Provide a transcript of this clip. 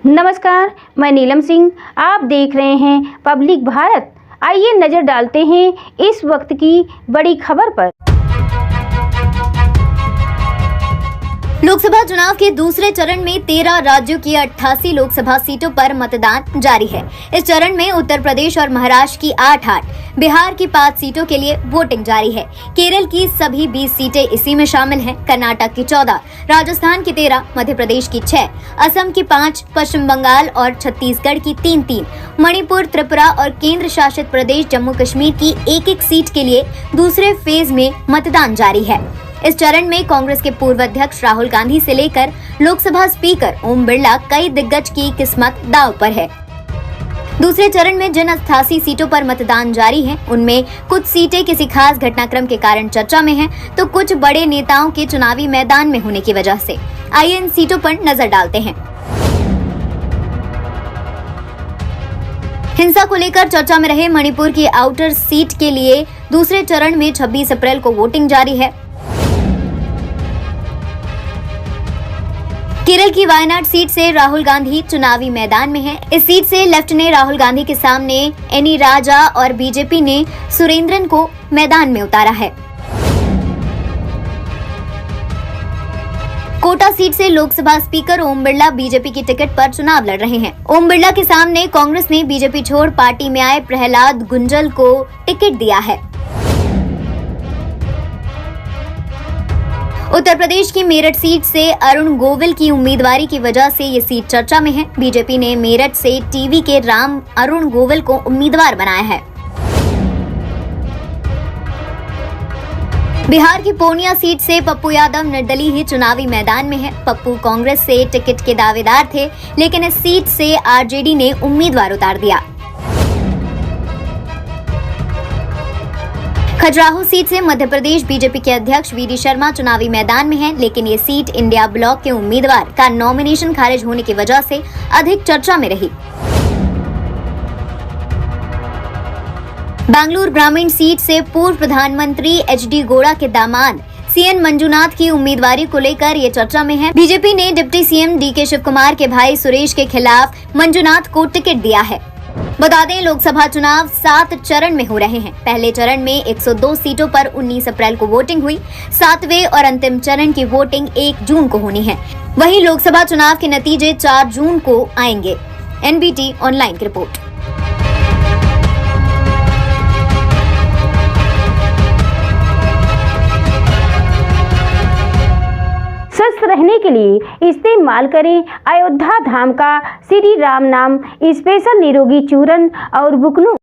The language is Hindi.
नमस्कार, मैं नीलम सिंह। आप देख रहे हैं पब्लिक भारत। आइए नजर डालते हैं इस वक्त की बड़ी खबर पर। लोकसभा चुनाव के दूसरे चरण में 13 राज्यों की 88 लोकसभा सीटों पर मतदान जारी है। इस चरण में उत्तर प्रदेश और महाराष्ट्र की 8, बिहार की 5 सीटों के लिए वोटिंग जारी है। केरल की सभी 20 सीटें इसी में शामिल हैं। कर्नाटक की 14, राजस्थान की 13, मध्य प्रदेश की 6, असम की 5, पश्चिम बंगाल और छत्तीसगढ़ की 3, मणिपुर, त्रिपुरा और केंद्र शासित प्रदेश जम्मू कश्मीर की 1 सीट के लिए दूसरे फेज में मतदान जारी है। इस चरण में कांग्रेस के पूर्व अध्यक्ष राहुल गांधी से लेकर लोकसभा स्पीकर ओम बिरला, कई दिग्गज की किस्मत दांव पर है। दूसरे चरण में जिन 88 सीटों पर मतदान जारी है, उनमें कुछ सीटें किसी खास घटनाक्रम के कारण चर्चा में हैं, तो कुछ बड़े नेताओं के चुनावी मैदान में होने की वजह से। आइए इन सीटों पर नजर डालते हैं। हिंसा को लेकर चर्चा में रहे मणिपुर की आउटर सीट के लिए दूसरे चरण में 26 अप्रैल को वोटिंग जारी है। केरल की वायनाड सीट से राहुल गांधी चुनावी मैदान में हैं। इस सीट से लेफ्ट ने राहुल गांधी के सामने एनी राजा और बीजेपी ने सुरेंद्रन को मैदान में उतारा है। कोटा सीट से लोकसभा स्पीकर ओम बिरला बीजेपी की टिकट पर चुनाव लड़ रहे हैं। ओम बिरला के सामने कांग्रेस ने बीजेपी छोड़ पार्टी में आए प्रहलाद गुंजल को टिकट दिया है। उत्तर प्रदेश की मेरठ सीट से अरुण गोविल की उम्मीदवारी की वजह से ये सीट चर्चा में है। बीजेपी ने मेरठ से टीवी के राम अरुण गोविल को उम्मीदवार बनाया है। बिहार की पूर्णिया सीट से पप्पू यादव निर्दलीय ही चुनावी मैदान में है। पप्पू कांग्रेस से टिकट के दावेदार थे, लेकिन इस सीट से आरजेडी ने उम्मीदवार उतार दिया। खजुराहो सीट से मध्य प्रदेश बीजेपी के अध्यक्ष वी डी शर्मा चुनावी मैदान में हैं, लेकिन ये सीट इंडिया ब्लॉक के उम्मीदवार का नॉमिनेशन खारिज होने की वजह से अधिक चर्चा में रही। बेंगलुरु ग्रामीण सीट से पूर्व प्रधानमंत्री एच.डी. गौड़ा के दामाद सीएन मंजुनाथ की उम्मीदवारी को लेकर ये चर्चा में है। बीजेपी ने deputy CM D K. Shivakumar के भाई सुरेश के खिलाफ मंजुनाथ को टिकट दिया है। बता दें, लोकसभा चुनाव 7 चरण में हो रहे हैं। पहले चरण में 102 सीटों पर 19 अप्रैल को वोटिंग हुई। 7वें और अंतिम चरण की वोटिंग 1 जून को होनी है। वहीं लोकसभा चुनाव के नतीजे 4 जून को आएंगे। एनबीटी ऑनलाइन की रिपोर्ट। स्वस्थ रहने के लिए इस्तेमाल करें अयोध्या धाम का श्री राम नाम स्पेशल निरोगी चूर्ण और बुकनू।